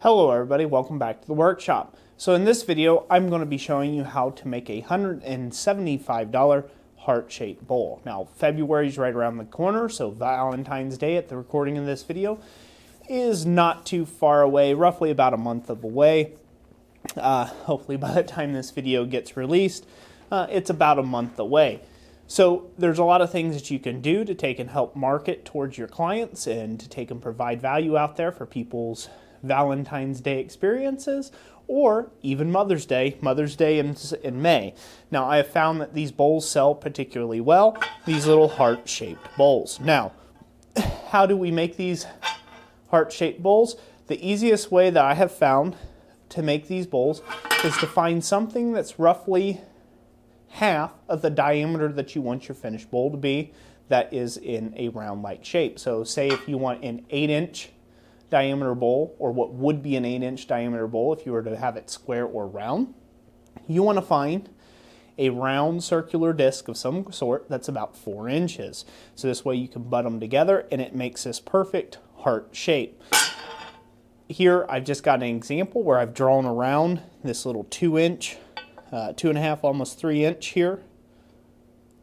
Hello everybody, welcome back to the workshop. So in this video, I'm going to be showing you how to make a $175 heart-shaped bowl. Now, February is right around the corner, so Valentine's Day at the recording of this video is not too far away, roughly about a month away. Hopefully by the time this video gets released, it's about a month away. So there's a lot of things that you can do to take and help market towards your clients and to take and provide value out there for people's Valentine's Day experiences, or even Mother's Day in May. Now, I have found that these bowls sell particularly well, these little heart-shaped bowls. Now, how do we make these heart-shaped bowls? The easiest way that I have found to make these bowls is to find something that's roughly half of the diameter that you want your finished bowl to be, that is in a round-like shape. So say if you want an 8-inch diameter bowl, or what would be an 8-inch diameter bowl if you were to have it square or round, you want to find a round circular disc of some sort that's about 4 inches. So this way you can butt them together and it makes this perfect heart shape. Here I've just got an example where I've drawn around this little 2-inch, 2.5, almost 3-inch here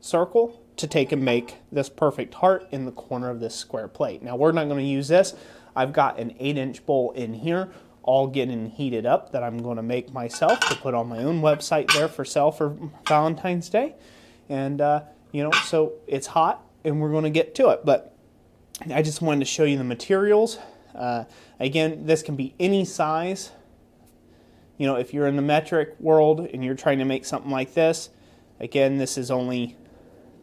circle to take and make this perfect heart in the corner of this square plate. Now we're not going to use this. I've got an 8-inch bowl in here, all getting heated up, that I'm going to make myself to put on my own website there for sale for Valentine's Day. And, so it's hot and we're going to get to it. But I just wanted to show you the materials. Again, this can be any size. You know, if you're in the metric world and you're trying to make something like this, again, this is only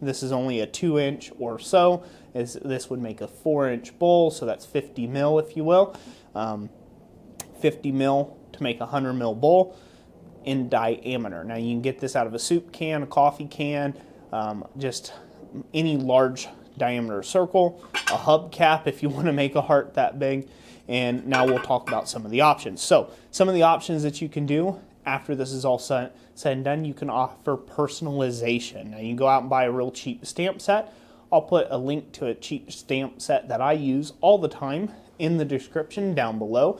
a 2-inch or so. This would make a 4-inch bowl, so that's 50 mil, if you will. 50 mil to make a 100 mil bowl in diameter. Now you can get this out of a soup can, a coffee can, just any large diameter circle, a hubcap if you want to make a heart that big. And now we'll talk about some of the options. So some of the options that you can do after this is all said and done, you can offer personalization. Now you can go out and buy a real cheap stamp set. I'll put a link to a cheap stamp set that I use all the time in the description down below.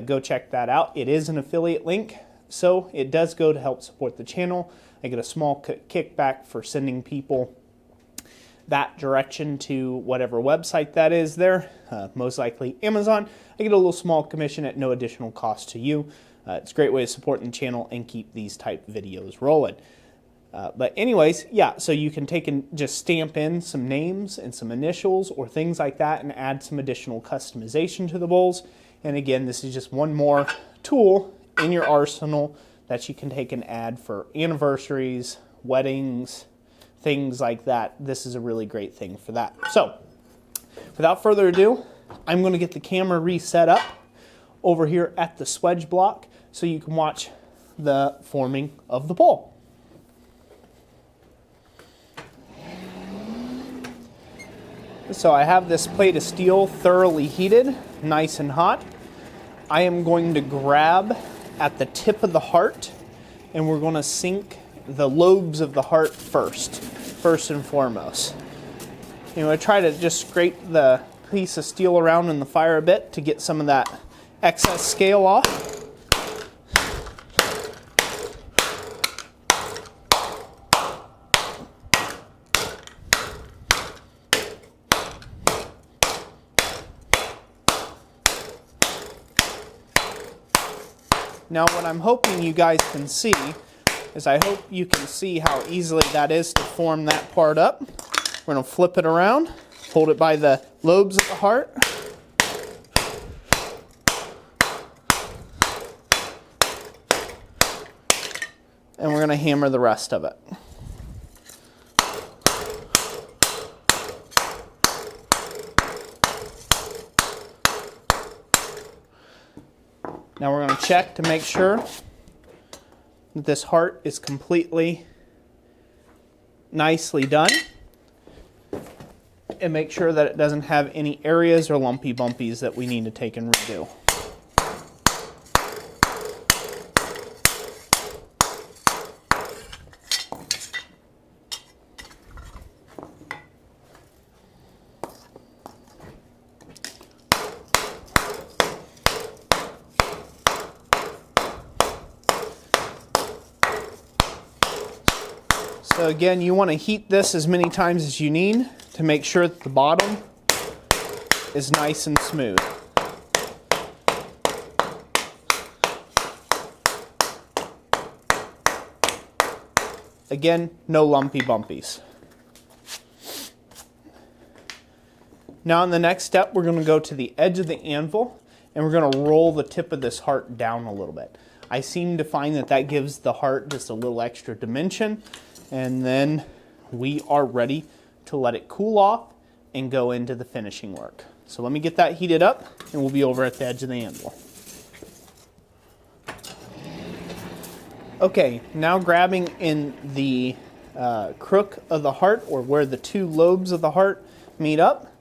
Go check that out. It is an affiliate link, so it does go to help support the channel. I get a small kickback for sending people that direction to whatever website that is there, most likely Amazon. I get a little small commission at no additional cost to you. It's a great way of supporting the channel and keep these type videos rolling. But anyways, yeah, so you can take and just stamp in some names and some initials or things like that and add some additional customization to the bowls. And again, this is just one more tool in your arsenal that you can take and add for anniversaries, weddings, things like that. This is a really great thing for that. So without further ado, I'm going to get the camera reset up over here at the swedge block so you can watch the forming of the bowl. So I have this plate of steel thoroughly heated, nice and hot. I am going to grab at the tip of the heart and we're going to sink the lobes of the heart first and foremost. You know, I try to just scrape the piece of steel around in the fire a bit to get some of that excess scale off. Now what I'm hoping you guys can see is I hope you can see how easily that is to form that part up. We're going to flip it around, hold it by the lobes of the heart. And we're going to hammer the rest of it. Now we're going to check to make sure that this heart is completely nicely done. And make sure that it doesn't have any areas or lumpy bumpies that we need to take and redo. So again, you want to heat this as many times as you need to make sure that the bottom is nice and smooth. Again, no lumpy bumpies. Now in the next step, we're going to go to the edge of the anvil and we're going to roll the tip of this heart down a little bit. I seem to find that that gives the heart just a little extra dimension, and then we are ready to let it cool off and go into the finishing work. So let me get that heated up and we'll be over at the edge of the anvil. Okay, now grabbing in the crook of the heart, or where the two lobes of the heart meet up,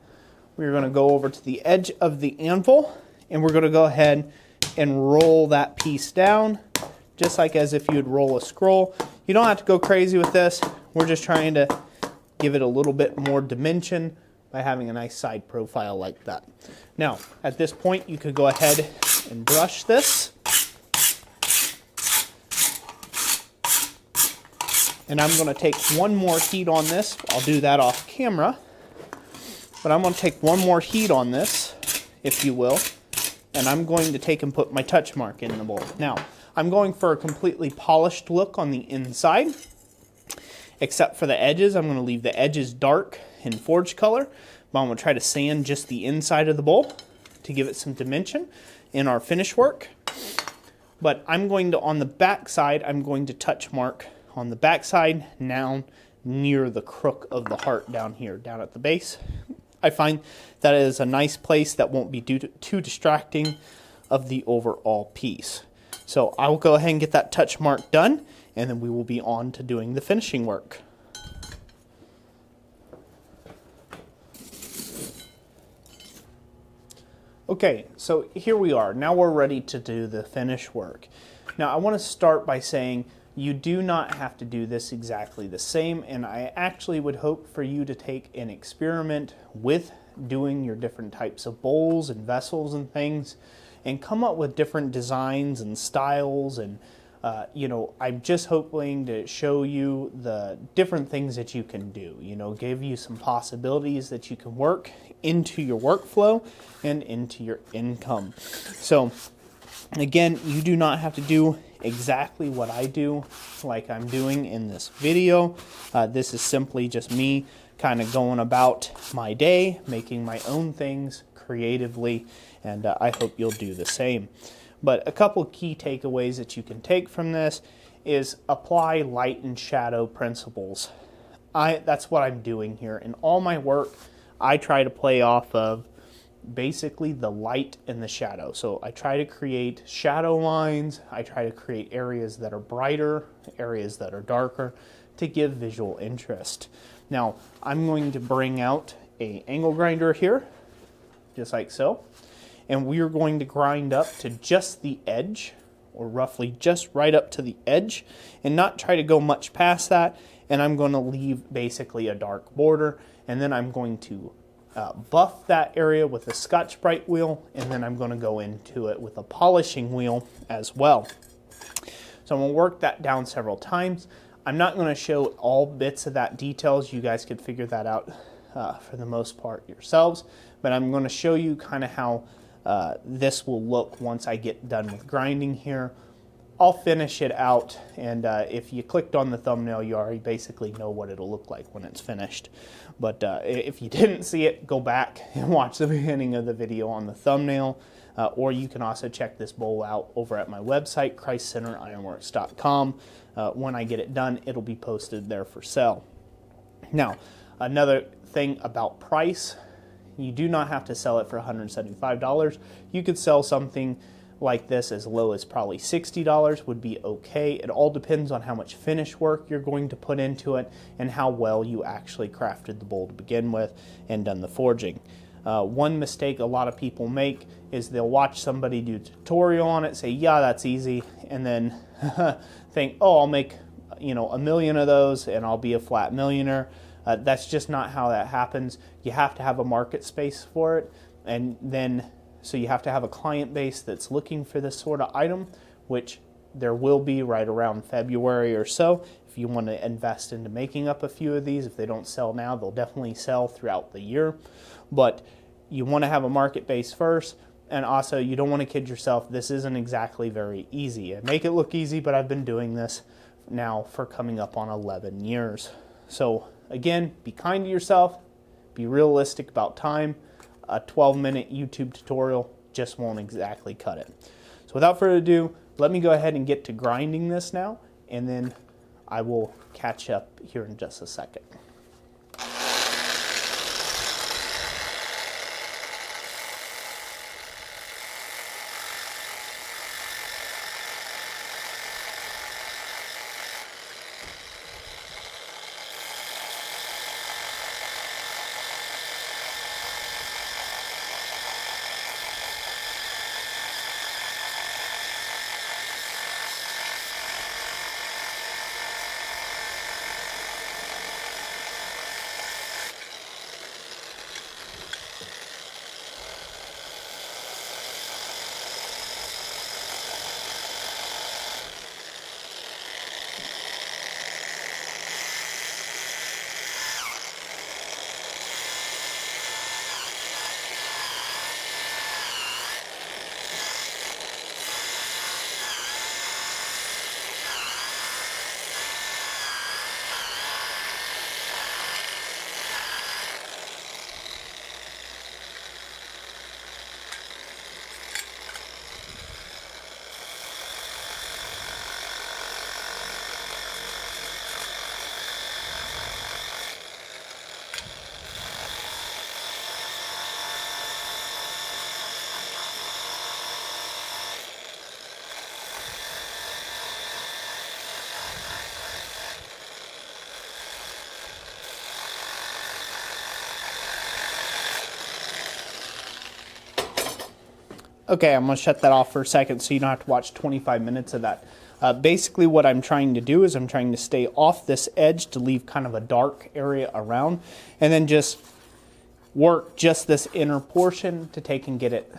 we're going to go over to the edge of the anvil and we're going to go ahead and roll that piece down, just like as if you would roll a scroll. You don't have to go crazy with this. We're just trying to give it a little bit more dimension by having a nice side profile like that. Now, at this point, you could go ahead and brush this. And I'm going to take one more heat on this. I'll do that off camera. But I'm going to take one more heat on this, if you will. And I'm going to take and put my touch mark in the bowl. Now, I'm going for a completely polished look on the inside. Except for the edges. I'm going to leave the edges dark in forge color. But I'm going to try to sand just the inside of the bowl to give it some dimension in our finish work. But I'm going to, on the back side, I'm going to touch mark on the back side, now near the crook of the heart down here, down at the base. I find that is a nice place that won't be too distracting of the overall piece. So I will go ahead and get that touch mark done, and then we will be on to doing the finishing work. Okay, so here we are. Now we're ready to do the finish work. Now I want to start by saying you do not have to do this exactly the same, and I actually would hope for you to take an experiment with doing your different types of bowls and vessels and things and come up with different designs and styles, and I'm just hoping to show you the different things that you can do, give you some possibilities that you can work into your workflow and into your income. So again, you do not have to do exactly what I do like I'm doing in this video. This is simply just me kind of going about my day, making my own things creatively, and I hope you'll do the same. But a couple key takeaways that you can take from this is apply light and shadow principles. That's what I'm doing here. In all my work, I try to play off of basically the light and the shadow. So I try to create shadow lines, I try to create areas that are brighter, areas that are darker, to give visual interest. Now I'm going to bring out an angle grinder here, just like so, and we are going to grind up to just the edge, or roughly just right up to the edge, and not try to go much past that. And I'm going to leave basically a dark border, and then I'm going to buff that area with a Scotch-Brite wheel, and then I'm going to go into it with a polishing wheel as well. So I'm going to work that down several times. I'm not going to show all bits of that details. You guys could figure that out for the most part yourselves, but I'm going to show you kind of how this will look once I get done with grinding here. I'll finish it out, and if you clicked on the thumbnail, you already basically know what it'll look like when it's finished. But if you didn't see it, go back and watch the beginning of the video on the thumbnail, or you can also check this bowl out over at my website, ChristCenterIronworks.com. When I get it done, it'll be posted there for sale. Now, another thing about price, you do not have to sell it for $175. You could sell something like this as low as probably $60 would be okay. It all depends on how much finish work you're going to put into it and how well you actually crafted the bowl to begin with and done the forging. One mistake a lot of people make is they'll watch somebody do a tutorial on it, say, yeah, that's easy, and then think, oh, I'll make a million of those and I'll be a flat millionaire. That's just not how that happens. You have to have a market space for it, and then so you have to have a client base that's looking for this sort of item, which there will be right around February or so. If if you want to invest into making up a few of these. If they don't sell now, they'll definitely sell throughout the year. But you want to have a market base first, and also you don't want to kid yourself. This isn't exactly very easy. I make it look easy, but I've been doing this now for coming up on 11 years. So again, be kind to yourself, be realistic about time. A 12-minute YouTube tutorial just won't exactly cut it. So without further ado, let me go ahead and get to grinding this now, and then I will catch up here in just a second. Okay, I'm going to shut that off for a second so you don't have to watch 25 minutes of that. Basically what I'm trying to do is I'm trying to stay off this edge to leave kind of a dark area around, and then just work just this inner portion to take and get it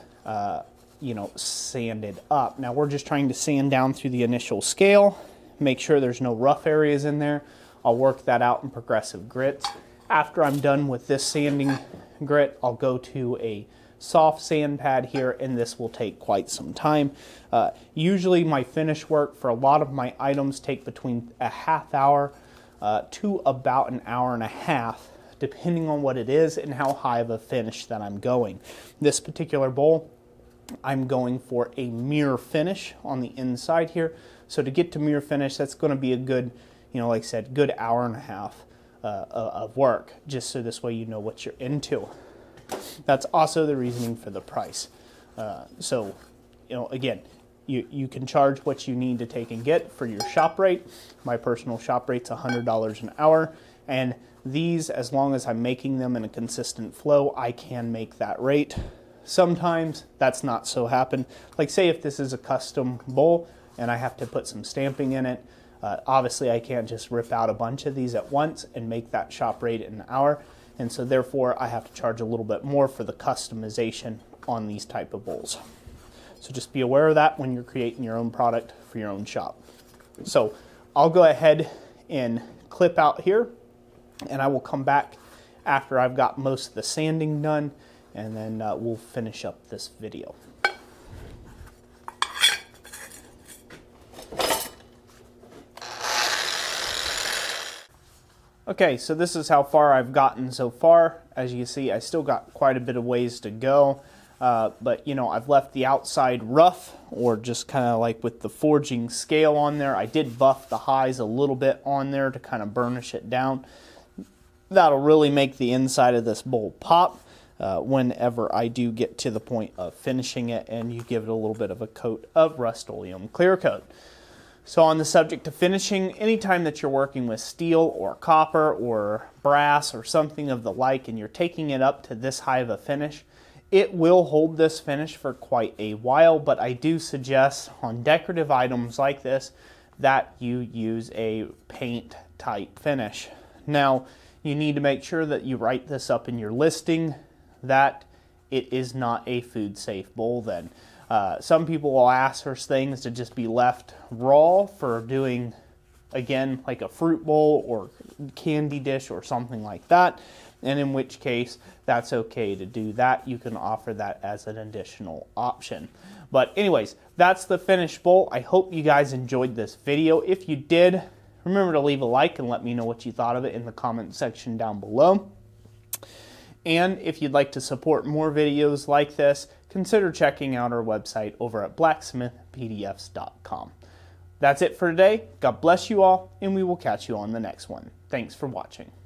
sanded up. Now we're just trying to sand down through the initial scale, make sure there's no rough areas in there. I'll work that out in progressive grits. After I'm done with this sanding grit, I'll go to a soft sand pad here, and this will take quite some time. Usually my finish work for a lot of my items take between a half hour to about an hour and a half, depending on what it is and how high of a finish that I'm going. This particular bowl, I'm going for a mirror finish on the inside here. So to get to mirror finish, that's going to be a good, like I said, good hour and a half of work, just so this way you know what you're into. That's also the reasoning for the price. Again, you can charge what you need to take and get for your shop rate. My personal shop rate's $100 an hour, and these, as long as I'm making them in a consistent flow, I can make that rate. Sometimes that's not so happen. Like say if this is a custom bowl and I have to put some stamping in it, obviously I can't just rip out a bunch of these at once and make that shop rate in an hour. And so therefore I have to charge a little bit more for the customization on these type of bowls. So just be aware of that when you're creating your own product for your own shop. So I'll go ahead and clip out here, and I will come back after I've got most of the sanding done, and then we'll finish up this video. Okay, so this is how far I've gotten so far. As you can see, I still got quite a bit of ways to go, but I've left the outside rough, or just kind of like with the forging scale on there. I did buff the highs a little bit on there to kind of burnish it down. That'll really make the inside of this bowl pop whenever I do get to the point of finishing it, and you give it a little bit of a coat of Rust-Oleum clear coat. So on the subject of finishing, anytime that you're working with steel or copper or brass or something of the like, and you're taking it up to this high of a finish, it will hold this finish for quite a while, but I do suggest on decorative items like this that you use a paint type finish. Now, you need to make sure that you write this up in your listing that it is not a food safe bowl then. Some people will ask for things to just be left raw for doing again, like a fruit bowl or candy dish or something like that. And in which case, that's okay to do that. You can offer that as an additional option. But anyways, that's the finished bowl. I hope you guys enjoyed this video. If you did, remember to leave a like and let me know what you thought of it in the comment section down below. And if you'd like to support more videos like this, consider checking out our website over at blacksmithpdfs.com. That's it for today. God bless you all, and we will catch you on the next one. Thanks for watching.